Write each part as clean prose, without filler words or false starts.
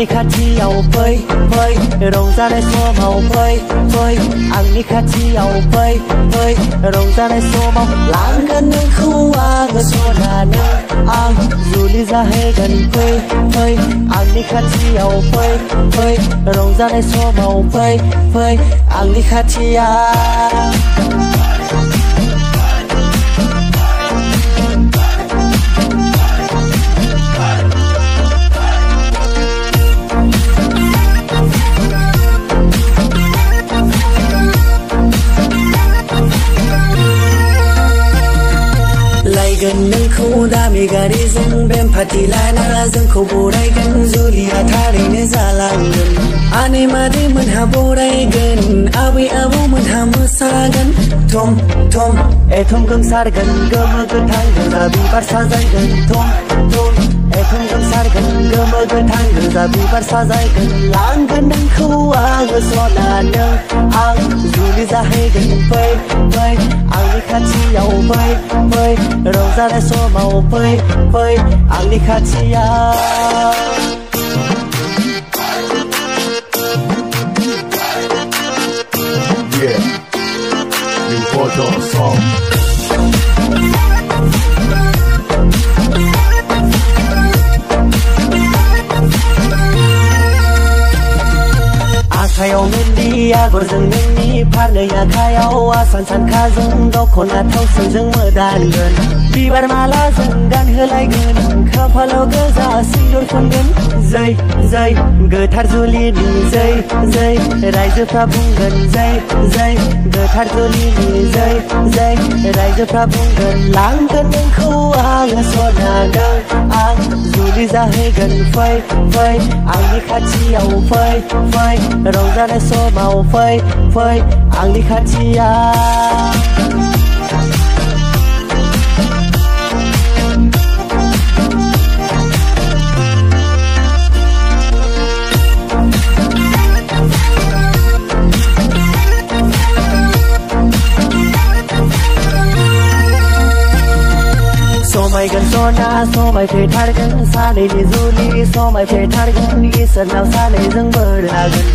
आंनि खाथियाव फै फै रंजानाय समाव फै फै आंनि खाथियाव फै फै रंजानाय समाव लांगोन नोंखौ आङो सना नों आं जुलि जाहैगोन फै फै आंनि खाथियाव फै फै रंजानाय समाव फै फै आंनि खाथियाव नोंखौ दामि गारिजों बेम पार्टि लाना जोंखौ बरायगोन जुलिया थारैनो जालांगोन आनै मादै मोनहा बरायगोन आबै आबौ मोनहा मोसागोन थम थम एथम गोमसारगोन गोमो गोथां गोजा बिबार साजायगोन थम थम एथम गोमसारगोन गोमो गोथां गोजा बिबार साजायगोन लांगोन नोंखौ आङो सना नों आं जुलि जाहैगोन फै फै आंनि खाथियाव फै फै रंजानाय समाव फै फै आंनि खाथियाव Yeah, you got your song. आखायाव मेहंदी आगरजों नोंनि फारनै आखायाव आसान सानखाजों दख'ना थावसिजों मोदानगोन बिबार मालाजों गानहोलायगोन खाफालाव गोजा सिन्दुर फुनगोन जै जै गोथार जुलिनि जै जै रायजोफ्रा बुंगोन जै जै गोथार जुलिनि जै जै रायजोफ्रा बुंगोन लांगोन नोंखौ आङो सना नों आं जुलि जाहैगोन फै फै आंनि खाथियाव फै फै रंजानाय समाव फै फै आंनि खाथियाव समायगोन सना समायफ्लेथारगोन सानैनि जुलि समायफ्लेथारगोन इसोरनाव सानैजों बोर लागोन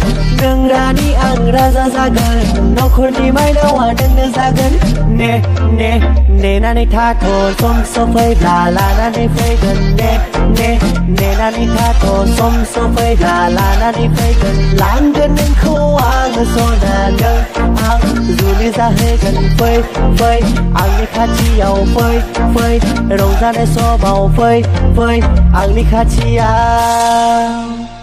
नों रानि आं राजा जागोन नखरनि माइनावा नोंनो जागोन ने ने नेनानै थाथ' सम सफैब्ला लानानै फैगोन ने ने नेनानै थाथ' सम सफैब्ला लानानै फैगोन लांगोन नोंखौ आङो सना नों आं जुलि जाहैगोन फै फै आंनि खाथियाव फै फै रंजानाय समाव फै फै आंनि खाथियाव